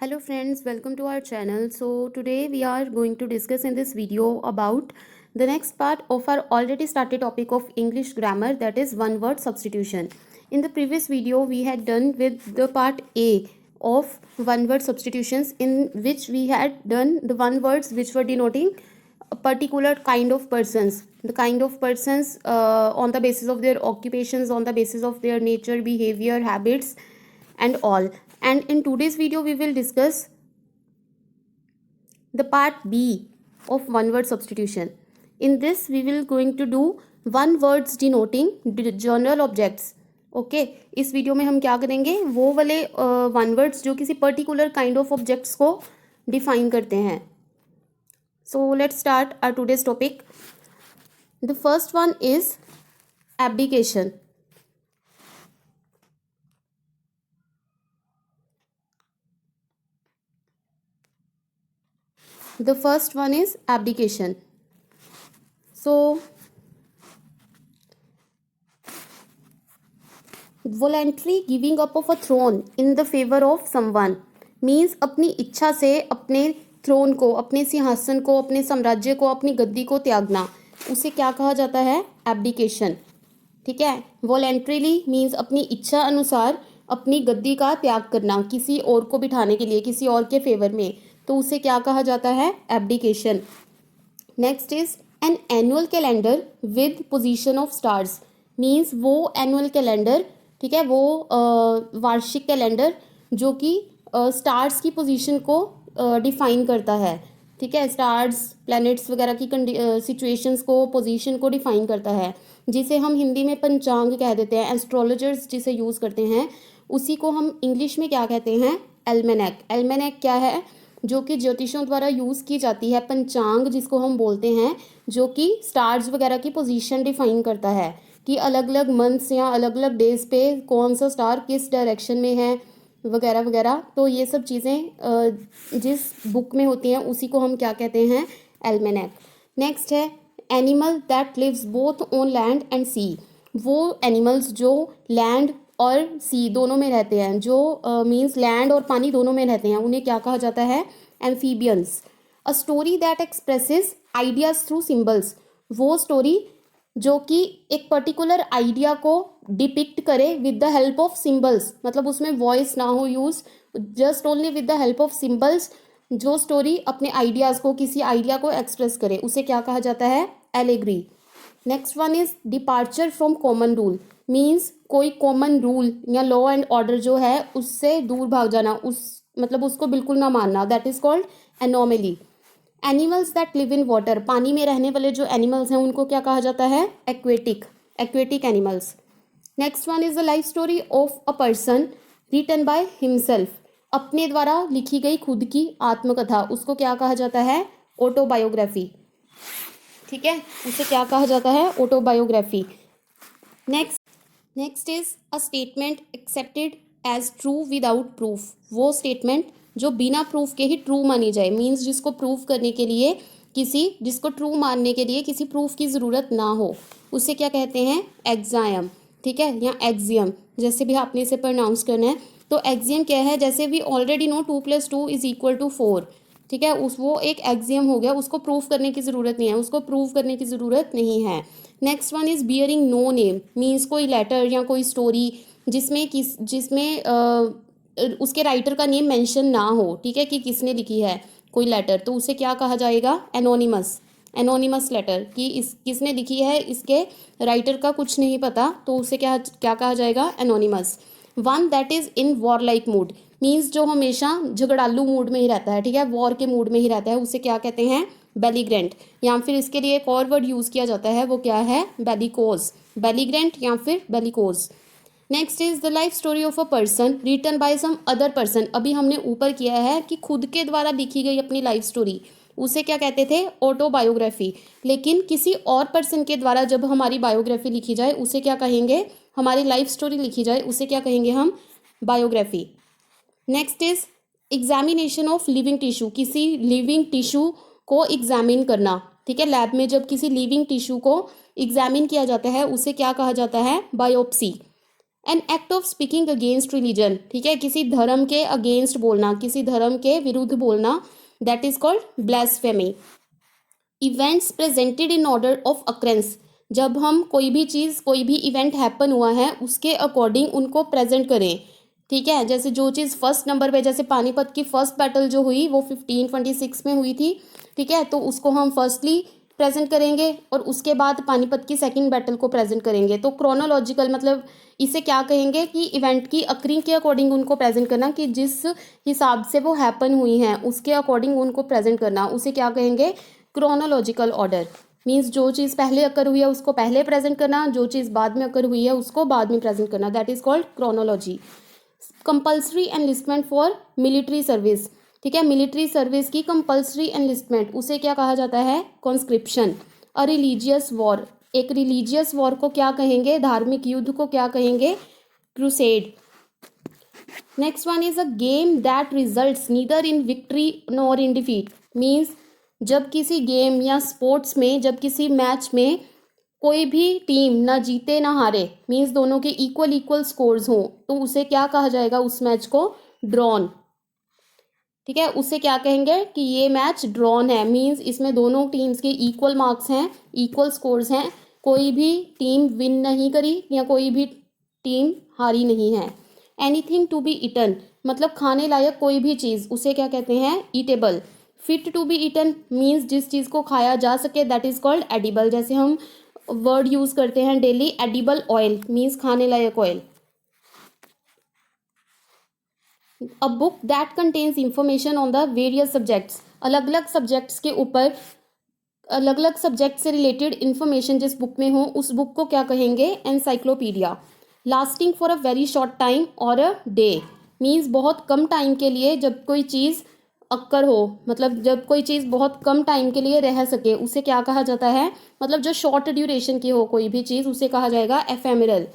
Hello friends, welcome to our channel. So today we are going to discuss in this video about the next part of our already started topic of English grammar, that is one word substitution. In the previous video we had done with the part A of one word substitutions, in which we had done the one words which were denoting a particular kind of persons, the kind of persons on the basis of their occupations, on the basis of their nature, behavior, habits and all. And in today's video we will discuss the part B of one word substitution. In this we will going to do one words denoting general objects. Okay इस video में हम क्या करेंगे, वो वाले one words जो किसी particular kind of objects को डिफाइन करते हैं. So let's start our today's topic. The first one is abdication. The first one is abdication. So voluntary giving up of a throne in the favor of someone means अपनी इच्छा से अपने throne को, अपने सिंहासन को, अपने साम्राज्य को, अपनी गद्दी को त्यागना, उसे क्या कहा जाता है? एब्डिकेशन. ठीक है. वॉलेंट्रीली मीन्स अपनी इच्छा अनुसार अपनी गद्दी का त्याग करना किसी और को बिठाने के लिए, किसी और के फेवर में, तो उसे क्या कहा जाता है? Abdication. Next is an annual calendar with position of stars. Means वो एनुअल कैलेंडर, ठीक है, वो वार्षिक कैलेंडर जो कि स्टार्स की पोजीशन को डिफाइन करता है. ठीक है. स्टार्स, प्लैनेट्स वगैरह की सिचुएशंस को, पोजीशन को डिफाइन करता है, जिसे हम हिंदी में पंचांग कह देते हैं. एस्ट्रोलॉजर्स जिसे यूज़ करते हैं उसी को हम इंग्लिश में क्या कहते हैं? एल्मेनेक. एल्मेनेक क्या है? जो कि ज्योतिषों द्वारा यूज़ की जाती है. पंचांग जिसको हम बोलते हैं, जो कि स्टार्स वगैरह की पोजीशन डिफाइन करता है कि अलग अलग मंथ्स या अलग अलग डेज पे कौन सा स्टार किस डायरेक्शन में है वगैरह वगैरह. तो ये सब चीज़ें जिस बुक में होती हैं उसी को हम क्या कहते हैं? एल्मेनेक. नेक्स्ट है animal that lives both on land and sea. वो एनिमल्स जो लैंड और सी दोनों में रहते हैं, जो मीन्स लैंड और पानी दोनों में रहते हैं, उन्हें क्या कहा जाता है? Amphibians. A story that expresses ideas through symbols. वो स्टोरी जो कि एक पर्टिकुलर आइडिया को डिपिक्ट करे with the help of symbols, मतलब उसमें वॉइस ना हो use, just only with the help of symbols जो स्टोरी अपने आइडियाज़ को, किसी आइडिया को एक्सप्रेस करे, उसे क्या कहा जाता है? Allegory. Next one is departure from common rule. Means कोई कॉमन रूल या लॉ एंड ऑर्डर जो है उससे दूर भाग जाना, उस मतलब उसको बिल्कुल ना मानना, that is called anomaly. Animals that live in water. पानी में रहने वाले जो एनिमल्स हैं उनको क्या कहा जाता है? Aquatic. Aquatic animals. Next one is the life story of a person written by himself. अपने द्वारा लिखी गई खुद की आत्मकथा, उसको क्या कहा जाता है? ऑटोबायोग्राफी. ठीक है, उसे क्या कहा जाता है? Autobiography. Next is a statement accepted as true without proof. वो स्टेटमेंट जो बिना प्रूफ के ही ट्रू मानी जाए, मीन्स जिसको प्रूफ करने के लिए जिसको ट्रू मानने के लिए किसी प्रूफ की ज़रूरत ना हो, उसे क्या कहते हैं? एक्सायम. ठीक है, या एक्सियम, जैसे भी आपने इसे प्रोनाउंस करना है. तो एक्सियम क्या है? जैसे we already know 2+2 is equal to 4. ठीक है, वो एक एक्सियम हो गया, उसको प्रूफ करने की ज़रूरत नहीं है, उसको प्रूव करने की ज़रूरत नहीं है. Next one is bearing no name. Means कोई लेटर या कोई स्टोरी जिसमें उसके राइटर का नेम मेंशन ना हो, ठीक है, कि किसने लिखी है कोई लेटर, तो उसे क्या कहा जाएगा? एनोनिमस. एनोनिमस लेटर, कि किसने लिखी है इसके राइटर का कुछ नहीं पता, तो उसे क्या क्या कहा जाएगा? Anonymous. One that is in war like mood. Means जो हमेशा झगड़ालू मूड में ही रहता है, ठीक है, वॉर के मूड में ही रहता है, उसे क्या कहते हैं? बेलीग्रेंट. या फिर इसके लिए एक और वर्ड यूज़ किया जाता है, वो क्या है? बेलिकोज. बेलीग्रेंट या फिर bellicose. Next is the life story of a person written by some other person. अभी हमने ऊपर किया है कि खुद के द्वारा लिखी गई अपनी लाइफ स्टोरी, उसे क्या कहते थे? ऑटोबायोग्राफी. लेकिन किसी और पर्सन के द्वारा जब हमारी बायोग्राफी लिखी जाए उसे क्या कहेंगे? हमारी लाइफ स्टोरी लिखी जाए उसे क्या कहेंगे हम? Biography. Next is examination of living tissue. किसी लिविंग टिश्यू को एग्जामिन करना, ठीक है, लैब में जब किसी लिविंग टिश्यू को एग्जामिन किया जाता है उसे क्या कहा जाता है? Biopsy. N act of speaking against religion, ठीक है, किसी धर्म के अगेंस्ट बोलना, किसी धर्म के विरुद्ध बोलना, that is called blasphemy. Events presented in order of occurrences, जब हम कोई भी चीज़, कोई भी इवेंट हैपन हुआ है उसके अकॉर्डिंग उनको प्रेजेंट करें, ठीक है। जैसे जो चीज़ फर्स्ट नंबर पे, जैसे पानीपत की फर्स्ट बैटल जो हुई वो 1526 में हुई थी, ठीक है, तो उसको हम फर्स्टली प्रेजेंट करेंगे और उसके बाद पानीपत की सेकंड बैटल को प्रेजेंट करेंगे। तो क्रोनोलॉजिकल मतलब इसे क्या कहेंगे कि इवेंट की अक्रिंग के अकॉर्डिंग उनको प्रेजेंट करना, कि जिस हिसाब से वो हैपन हुई हैं उसके अकॉर्डिंग उनको प्रेजेंट करना, उसे क्या कहेंगे, क्रोनोलॉजिकल ऑर्डर। मीन्स जो चीज़ पहले अकर हुई है उसको पहले प्रेजेंट करना, जो चीज़ बाद में अकर हुई है उसको बाद में प्रेजेंट करना, that is called chronology. Compulsory enlistment for military service, ठीक है, मिलिट्री सर्विस की कंपल्सरी एनलिस्टमेंट उसे क्या कहा जाता है, कॉन्स्क्रिप्शन। अ रिलीजियस वॉर, एक रिलीजियस वॉर को क्या कहेंगे, धार्मिक युद्ध को क्या कहेंगे, crusade. Next one is a game that results neither in victory nor in defeat, means जब किसी गेम या स्पोर्ट्स में, जब किसी मैच में कोई भी टीम ना जीते ना हारे, मीन्स दोनों के इक्वल इक्वल स्कोर्स हों, तो उसे क्या कहा जाएगा, उस मैच को ड्रॉन, ठीक है, उसे क्या कहेंगे कि ये मैच ड्रॉन है, मीन्स इसमें दोनों टीम्स के इक्वल मार्क्स हैं, इक्वल स्कोर्स हैं, कोई भी टीम विन नहीं करी या कोई भी टीम हारी नहीं है। एनीथिंग टू बी ईटन, मतलब खाने लायक कोई भी चीज़, उसे क्या कहते हैं, eatable. Fit to be eaten means जिस चीज़ को खाया जा सके, दैट इज कॉल्ड एडिबल। जैसे हम वर्ड यूज करते हैं डेली, एडिबल ऑयल मीन्स खाने लायक oil. A book that contains information on the various subjects, अलग अलग सब्जेक्ट्स के ऊपर, अलग अलग सब्जेक्ट से रिलेटेड इन्फॉर्मेशन जिस बुक में हो उस बुक को क्या कहेंगे, encyclopedia. Lasting for a very short time और अ डे मीन्स बहुत कम टाइम के लिए जब कोई चीज़ अक्कर हो, मतलब जब कोई चीज़ बहुत कम टाइम के लिए रह सके उसे क्या कहा जाता है, मतलब जो शॉर्ट ड्यूरेशन की हो कोई भी चीज़ उसे कहा जाएगा एफेमेरल।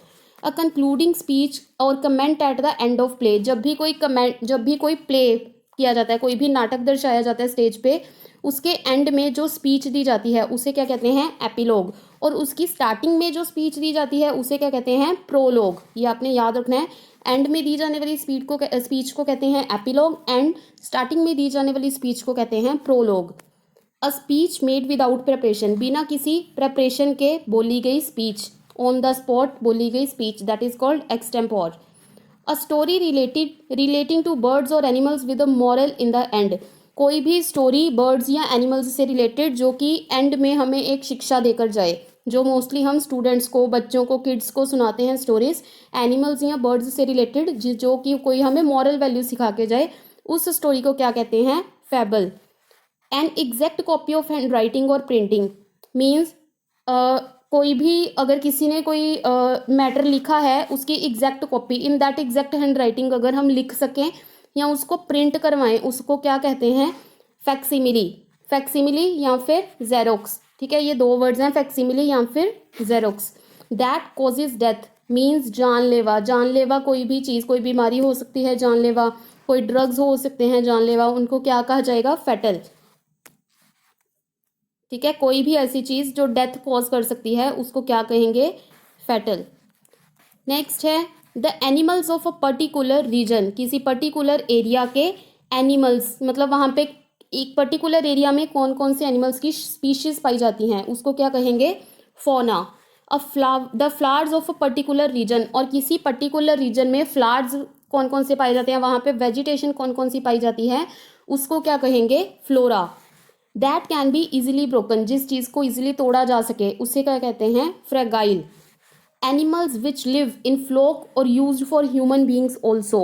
अ कंक्लूडिंग स्पीच और comment at the end of play, जब भी कोई कमेंट, जब भी कोई प्ले किया जाता है, कोई भी नाटक दर्शाया जाता है स्टेज पे, उसके एंड में जो स्पीच दी जाती है उसे क्या कहते हैं, एपिलॉग। और उसकी स्टार्टिंग में जो स्पीच दी जाती है उसे क्या कहते हैं, प्रोलॉग। ये आपने याद रखना है, एंड में दी जाने वाली स्पीच को कहते हैं एपिलॉग, एंड स्टार्टिंग में दी जाने वाली स्पीच को कहते हैं prologue. A speech made without preparation, बिना किसी प्रेपरेशन के बोली गई स्पीच, ऑन द स्पॉट बोली गई speech, that is called extempore. A story relating to birds और animals with a moral in the end, कोई भी स्टोरी बर्ड्स या एनिमल्स से रिलेटेड जो कि एंड में हमें एक शिक्षा देकर जाए, जो मोस्टली हम स्टूडेंट्स को, बच्चों को, किड्स को सुनाते हैं स्टोरीज, एनिमल्स या बर्ड्स से रिलेटेड जो कि कोई हमें मॉरल वैल्यू सिखा के जाए, उस स्टोरी को क्या कहते हैं, fable. An exact copy of handwriting और प्रिंटिंग मीन्स कोई भी, अगर किसी ने कोई मैटर लिखा है उसकी exact copy, in that exact hand writing अगर हम लिख सकें या उसको प्रिंट करवाएं, उसको क्या कहते हैं, फैक्सिमिली। फैक्सिमिली या फिर जेरोक्स, ठीक है, ये दो वर्ड्स हैं, फैक्सिमिली या फिर xerox. That causes death means जानलेवा, जानलेवा कोई भी चीज़, कोई बीमारी हो सकती है जानलेवा, कोई ड्रग्स हो सकते हैं जानलेवा, उनको क्या कहा जाएगा, फैटल, ठीक है, कोई भी ऐसी चीज़ जो डेथ कॉज कर सकती है उसको क्या कहेंगे, फैटल। नेक्स्ट है the animals of a particular region, किसी पर्टिकुलर एरिया के एनिमल्स, मतलब वहाँ पे एक पर्टिकुलर एरिया में कौन कौन से एनिमल्स की स्पीशीज पाई जाती हैं उसको क्या कहेंगे, fauna. The flowers of a particular region, और किसी पर्टिकुलर रीजन में फ्लावर्स कौन कौन से पाए जाते हैं, वहाँ पे वेजिटेशन कौन कौन सी पाई जाती है उसको क्या कहेंगे, flora. That can be easily broken, जिस चीज़ को इजिली तोड़ा जा सके उसे क्या कहते हैं, fragile. Animals which live in flock और use for human beings also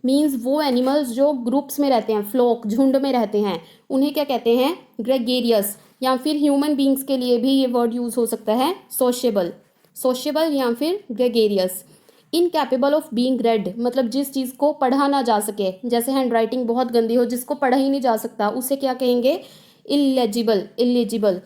means वो एनिमल्स जो ग्रुप्स में रहते हैं, फ्लोक झुंड में रहते हैं, उन्हें क्या कहते हैं, ग्रेगेरियस। या फिर ह्यूमन बींग्स के लिए भी ये वर्ड यूज हो सकता है, सोशेबल, सोशेबल या फिर gregarious. Incapable of being red, मतलब जिस चीज़ को पढ़ा ना जा सके, जैसे हैंड राइटिंग बहुत गंदी हो जिसको पढ़ा ही नहीं जा सकता उसे क्या कहेंगे, इलेजिबल, इलिजिबल।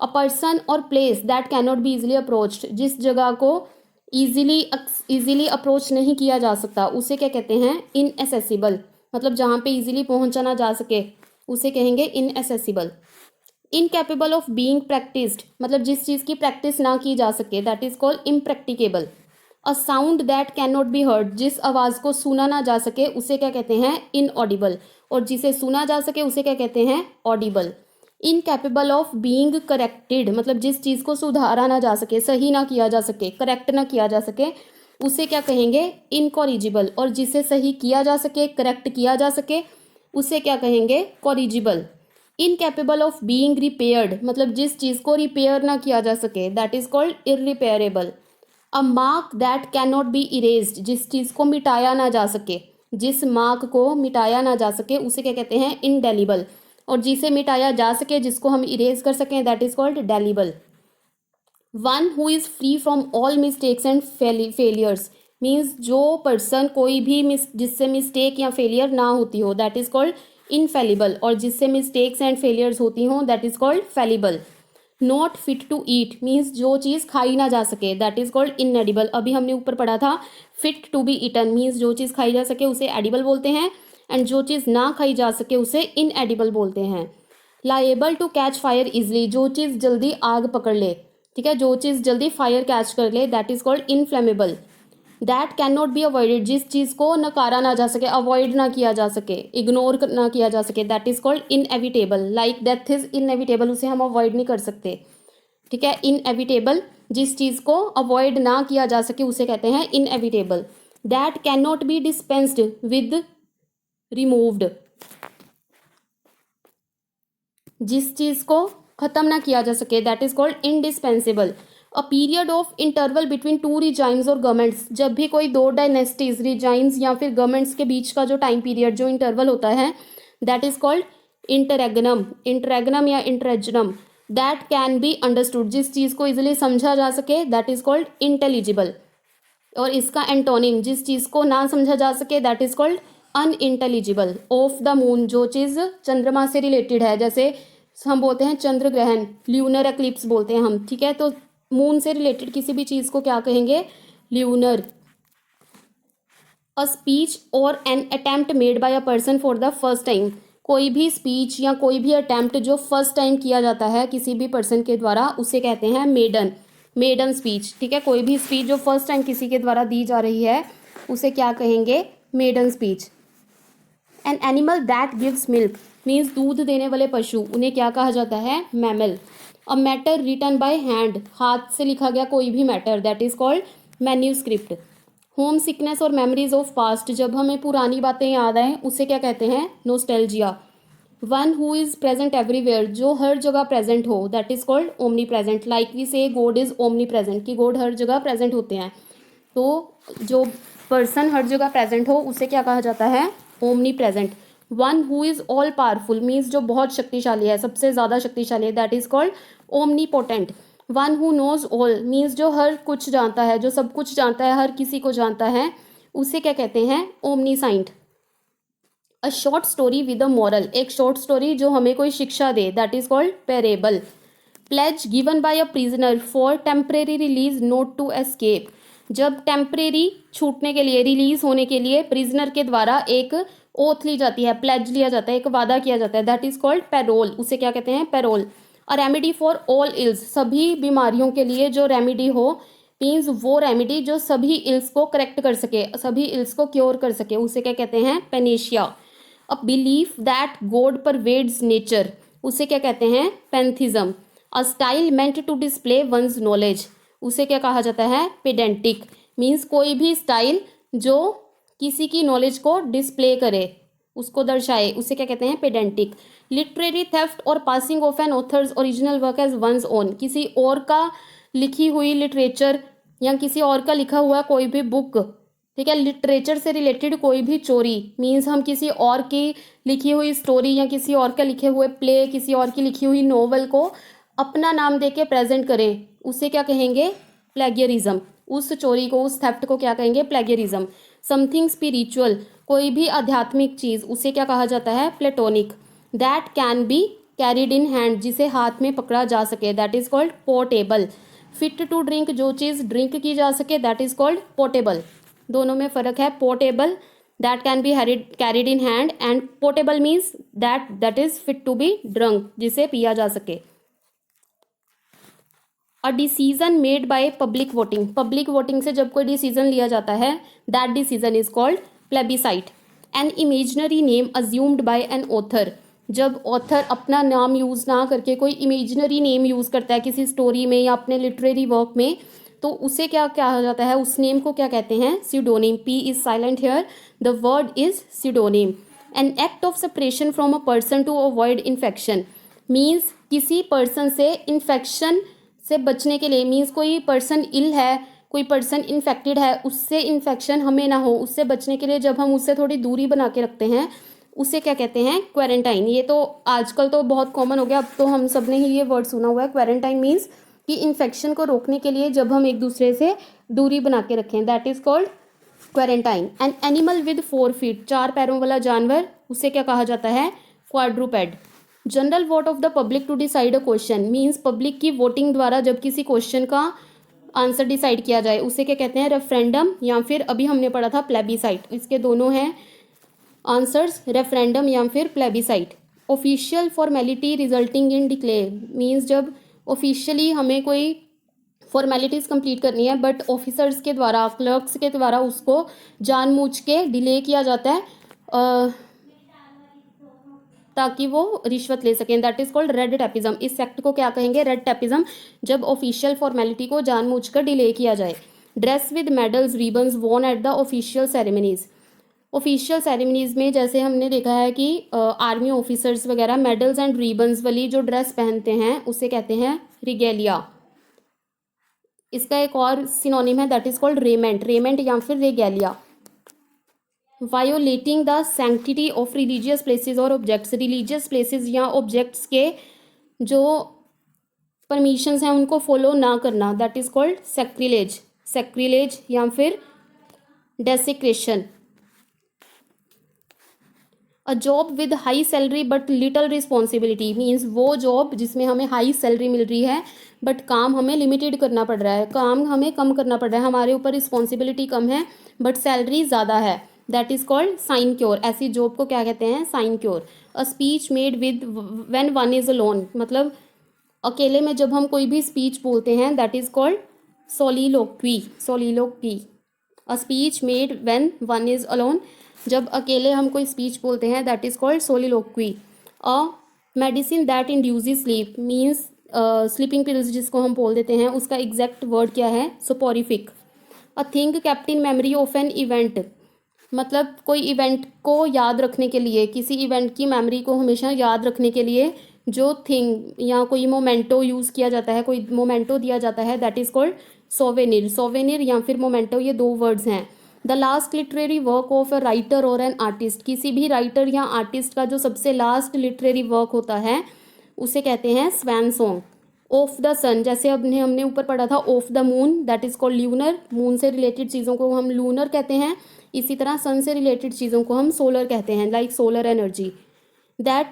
अ पर्सन और place that cannot be easily approached, जिस जगह को इजीली अप्रोच नहीं किया जा सकता उसे क्या कहते हैं, इनएसेसिबल, मतलब जहाँ पे इजीली पहुँचा ना जा सके उसे कहेंगे inaccessible. Incapable of being practised, मतलब जिस चीज़ की प्रैक्टिस ना की जा सके, that is called impracticable. A sound that can not be heard, जिस आवाज़ को सुना ना जा सके उसे क्या कहते हैं, इनऑडिबल, और जिसे सुना जा सके उसे क्या कहते हैं, Audible. Incapable of being corrected, मतलब जिस चीज़ को सुधारा ना जा सके, सही ना किया जा सके, करेक्ट ना किया जा सके, उसे क्या कहेंगे, इनकॉरिजिबल, और जिसे सही किया जा सके, करेक्ट किया जा सके, उसे क्या कहेंगे, corrigible. Incapable of being repaired, मतलब जिस चीज़ को रिपेयर ना किया जा सके, that is called irreparable. A mark that can not B erased, जिस चीज़ को मिटाया ना जा सके, जिस मार्क को मिटाया ना जा सके उसे क्या कहते हैं, इनडेलिबल, और जिसे मिटाया जा सके, जिसको हम इरेज कर सकें, that is called delible. One who is free from all mistakes and failures, means जो पर्सन कोई भी जिससे मिस्टेक या फेलियर ना होती हो, दैट इज कॉल्ड इनफेलिबल, और जिससे मिस्टेक्स एंड फेलियर्स होती हों, that is called fallible. Not fit to eat, means जो चीज़ खाई ना जा सके, दैट इज कॉल्ड इनएडिबल। अभी हमने ऊपर पढ़ा था fit to be eaten, means जो चीज़ खाई जा सके उसे एडिबल बोलते हैं, एंड जो चीज़ ना खाई जा सके उसे इनएडिबल बोलते हैं। Liable to catch fire easily, जो चीज़ जल्दी आग पकड़ ले, ठीक है, जो चीज़ जल्दी फायर कैच कर ले, that is called inflammable. That can not be avoided, जिस चीज़ को नकारा ना जा सके, अवॉइड ना किया जा सके, इग्नोर ना किया जा सके, that is called inevitable. Like death is inevitable, उसे हम अवॉइड नहीं कर सकते, ठीक है, इनएविटेबल। जिस चीज़ को अवॉइड ना किया जा सके उसे कहते हैं inevitable. That can not be dispensed with removed, जिस चीज़ को ख़त्म ना किया जा सके, that is called indispensable. A period of interval between two regimes और गवर्नमेंट्स, जब भी कोई दो डायनेस्टीज, रिजाइम्स या फिर गवर्नमेंट्स के बीच का जो टाइम पीरियड, जो इंटरवल होता है, दैट इज कॉल्ड इंटररेगनम, इंटररेगनम या इंटरेजनम। दैट कैन बी अंडरस्टूड, जिस चीज़ को इजिली समझा जा सके, दैट इज कॉल्ड इंटेलिजिबल, और इसका एंटोनिम, जिस चीज़ को ना समझा जा सके, that is called unintelligible. Of the moon, जो चीज़ चंद्रमा से रिलेटेड है, जैसे हम बोलते हैं चंद्र ग्रहण, ल्यूनर एक्लिप्स बोलते हैं हम, ठीक है, तो मून से रिलेटेड किसी भी चीज़ को क्या कहेंगे, ल्यूनर। अ स्पीच और an attempt made by a person for the first time, कोई भी स्पीच या कोई भी अटेम्प्ट जो फर्स्ट टाइम किया जाता है किसी भी पर्सन के द्वारा, उसे कहते हैं मेडन, मेडन स्पीच, ठीक है, कोई भी स्पीच जो फर्स्ट टाइम किसी के द्वारा दी जा रही है उसे क्या कहेंगे, maiden speech. An animal that gives milk, means दूध देने वाले पशु, उन्हें क्या कहा जाता है, mammal. A matter written by hand, हाथ से लिखा गया कोई भी matter, that is called manuscript. Home sickness और मेमोरीज ऑफ पास्ट, जब हमें पुरानी बातें याद आएँ उसे क्या कहते हैं, nostalgia. One who is present everywhere, जो हर जगह प्रेजेंट हो, that is called omni present. Like we say God is omni present, कि गॉड हर जगह प्रेजेंट होते हैं, तो जो पर्सन हर जगह प्रेजेंट हो उसे क्या कहा जाता है, omni present. One who is all powerful, means जो बहुत शक्तिशाली है, सबसे ज़्यादा शक्तिशाली है, that is called omni potent. One who knows all, means जो हर कुछ जानता है, जो सब कुछ जानता है, हर किसी को जानता है, उसे क्या कहते हैं, omniscient. A short story with a moral, एक शॉर्ट स्टोरी जो हमें कोई शिक्षा दे, that is called parable. Pledge given by a prisoner for temporary release not to escape, जब टेम्परेरी छूटने के लिए, रिलीज होने के लिए प्रिजनर के द्वारा एक ओथ ली जाती है, प्लेज लिया जाता है, एक वादा किया जाता है, दैट इज कॉल्ड पैरोल, उसे क्या कहते हैं, parole. A remedy for all ills, सभी बीमारियों के लिए जो रेमेडी हो, मीन्स वो रेमेडी जो सभी इल्स को करेक्ट कर सके, सभी इल्स को क्योर कर सके, उसे क्या कहते हैं, panacea. A belief that God pervades nature, उसे क्या कहते हैं, pantheism. A style meant to display one's knowledge, उसे क्या कहा जाता है, पेडेंटिक, मीन्स कोई भी स्टाइल जो किसी की नॉलेज को डिस्प्ले करे, उसको दर्शाए, उसे क्या कहते हैं, पेडेंटिक। लिटरेरी थेफ्ट और passing off an author's original work as one's own, किसी और का लिखी हुई लिटरेचर या किसी और का लिखा हुआ कोई भी बुक, ठीक है, लिटरेचर से रिलेटेड कोई भी चोरी, मीन्स हम किसी और की लिखी हुई स्टोरी या किसी और के लिखे हुए प्ले, किसी और की लिखी हुई नोवेल को अपना नाम देके प्रेजेंट करें, उसे क्या कहेंगे, प्लेगियरिज्म। उस चोरी को, उस थेफ्ट को क्या कहेंगे, प्लेगियरिज्म। समथिंग स्पिरिचुअल, कोई भी आध्यात्मिक चीज़, उसे क्या कहा जाता है, platonic. That can be carried in hand, जिसे हाथ में पकड़ा जा सके, that is called portable. Fit to drink, जो चीज़ ड्रिंक की जा सके, दैट इज कॉल्ड पोर्टेबल। दोनों में फ़र्क है, portable that can be carried in hand, and portable means that is fit to be drunk, जिसे पिया जा सके। A decision made by public voting, public voting से जब कोई डिसीजन लिया जाता है, that decision is called plebiscite. An imaginary name assumed by an author, जब ऑथर अपना नाम यूज़ ना करके कोई इमेजनरी नेम यूज़ करता है किसी स्टोरी में या अपने लिटरेरी वर्क में, तो उसे क्या कहा जाता है, उस नेम को क्या कहते हैं, pseudonym. P is silent here, the word is pseudonym. An act of separation from a person to avoid infection, means किसी पर्सन से इन्फेक्शन से बचने के लिए, मीन्स कोई पर्सन इल है, कोई पर्सन इन्फेक्टेड है, उससे इन्फेक्शन हमें ना हो, उससे बचने के लिए जब हम उससे थोड़ी दूरी बना के रखते हैं, उसे क्या कहते हैं, क्वारंटाइन। ये तो आजकल तो बहुत कॉमन हो गया, अब तो हम सब ने ही ये वर्ड सुना हुआ है। क्वारंटाइन मीन्स कि इन्फेक्शन को रोकने के लिए जब हम एक दूसरे से दूरी बना के रखें, that is called quarantine. An animal with 4 feet, 4 पैरों वाला जानवर, उसे क्या कहा जाता है, quadruped. General vote of the public to decide a question, means public की वोटिंग द्वारा जब किसी क्वेश्चन का आंसर डिसाइड किया जाए, उसे क्या कहते हैं, रेफरेंडम, या फिर अभी हमने पढ़ा था प्लेबिसाइट। इसके दोनों हैं आंसर्स, रेफरेंडम या फिर plebiscite. Official formality resulting in declare, means जब ऑफिशियली हमें कोई फॉर्मेलिटीज़ कंप्लीट करनी है बट ऑफिसर्स के द्वारा, क्लर्क्स के द्वारा उसको जानबूझ के डिले किया जाता है ताकि वो रिश्वत ले सकें, that is called red tapism. इस एक्ट को क्या कहेंगे, रेड टैपिज्म, जब ऑफिशियल फॉर्मेलिटी को जानबूझकर डिले किया जाए। Dress with medals ribbons won at the official ceremonies, official ceremonies में जैसे हमने देखा है कि आर्मी ऑफिसर्स वगैरह मेडल्स एंड रिबन्स वाली जो ड्रेस पहनते हैं उसे कहते हैं रिगेलिया। इसका एक और सिनोनिम है, that is called raiment, raiment या फिर रेगेलिया। Violating the sanctity of religious places और ऑब्जेक्ट्स, रिलीजियस प्लेसेस या ऑब्जेक्ट्स के जो परमिशंस हैं उनको फॉलो ना करना, that is called sacrilege, sacrilege या फिर desecration. A job with high salary but little responsibility, means वो जॉब जिसमें हमें हाई सैलरी मिल रही है बट काम हमें लिमिटेड करना पड़ रहा है, काम हमें कम करना पड़ रहा है, हमारे ऊपर रिस्पॉन्सिबिलिटी कम है बट सैलरी ज़्यादा है, दैट इज कॉल्ड साइनक्योर। ऐसी जॉब को क्या कहते हैं, sinecure. A speech made with when one is alone, मतलब अकेले में जब हम कोई भी स्पीच बोलते हैं, that is called soliloquy, soliloquy. A speech made when one is alone, जब अकेले हम कोई स्पीच बोलते हैं, that is called soliloquy. A medicine that induces sleep, means sleeping pills जिसको हम बोल देते हैं, उसका एग्जैक्ट वर्ड क्या है, soporific. A thing kept in memory of an event, मतलब कोई इवेंट को याद रखने के लिए, किसी इवेंट की मेमोरी को हमेशा याद रखने के लिए जो थिंग या कोई मोमेंटो यूज़ किया जाता है, कोई मोमेंटो दिया जाता है, दैट इज कॉल्ड सोवेनिर। सोवेनिर या फिर मोमेंटो, ये 2 वर्ड्स हैं। The last literary work of a writer और एन आर्टिस्ट, किसी भी राइटर या आर्टिस्ट का जो सबसे लास्ट लिटरेरी वर्क होता है उसे कहते हैं स्वैन सॉन्ग। ऑफ द सन, जैसे हमने ऊपर पढ़ा था of the moon, that is called lunar, moon से रिलेटेड चीज़ों को हम लूनर कहते हैं। इसी तरह सन से रिलेटेड चीज़ों को हम सोलर कहते हैं, like solar energy. That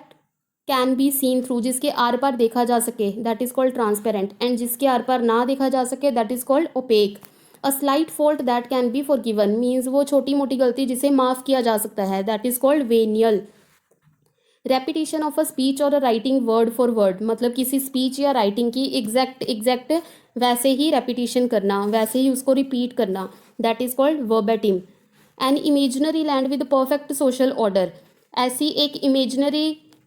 can be seen through, जिसके आर पार देखा जा सके, that is called transparent, and जिसके आर पार ना देखा जा सके, that is called opaque. A slight fault that can be forgiven, means वो छोटी मोटी गलती जिसे माफ़ किया जा सकता है, that is called venial. Repetition of a speech और a writing word for word, मतलब किसी स्पीच या राइटिंग की एग्जैक्ट वैसे ही रेपिटेशन करना, वैसे ही उसको रिपीट करना, that is called verbatim. An imaginary land with perfect social order, ऐसी एक इमेजनरी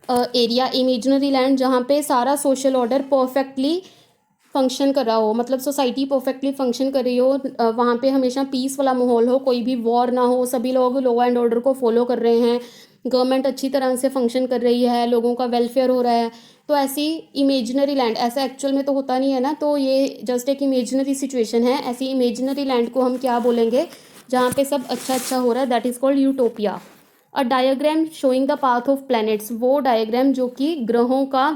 एरिया, इमेजनरी लैंड जहाँ पे सारा सोशल ऑर्डर परफेक्टली फंक्शन कर रहा हो, मतलब सोसाइटी परफेक्टली फंक्शन कर रही हो, वहाँ पे हमेशा पीस वाला माहौल हो, कोई भी वॉर ना हो, सभी लोग लॉ एंड ऑर्डर को फॉलो कर रहे हैं, गवर्नमेंट अच्छी तरह से फंक्शन कर रही है, लोगों का वेलफेयर हो रहा है, तो ऐसी इमेजनरी लैंड, ऐसा एक्चुअल में तो होता नहीं है ना, तो ये जस्ट एक इमेजनरी सिचुएशन है। ऐसी इमेजनरी लैंड को हम क्या बोलेंगे, जहाँ पे सब अच्छा अच्छा हो रहा है, that is called utopia. A diagram showing the path of planets, वो डायग्राम जो कि ग्रहों का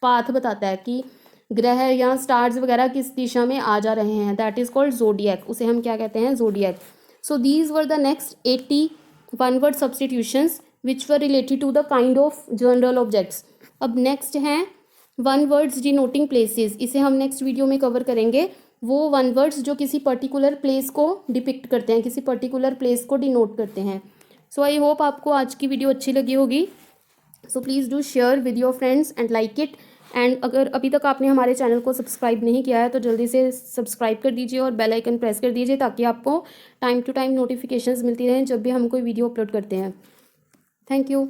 पाथ बताता है कि ग्रह या स्टार्स वगैरह किस दिशा में आ जा रहे हैं, दैट इज कॉल्ड जोडियक, उसे हम क्या कहते हैं, zodiac. So these were the next 80 one word substitutions which were related to the kind of general objects. अब नेक्स्ट हैं वन वर्ड्स डिनोटिंग प्लेसेस, इसे हम नेक्स्ट वीडियो में कवर करेंगे। वो वन वर्ड्स जो किसी पर्टिकुलर प्लेस को डिपिक्ट करते हैं, किसी पर्टिकुलर प्लेस को डिनोट करते हैं। सो आई होप आपको आज की वीडियो अच्छी लगी होगी। So please do share with your friends and like it, and अगर अभी तक आपने हमारे चैनल को सब्सक्राइब नहीं किया है तो जल्दी से सब्सक्राइब कर दीजिए और बेल आइकन प्रेस कर दीजिए ताकि आपको टाइम टू टाइम नोटिफिकेशंस मिलती रहें जब भी हम कोई वीडियो अपलोड करते हैं। Thank you.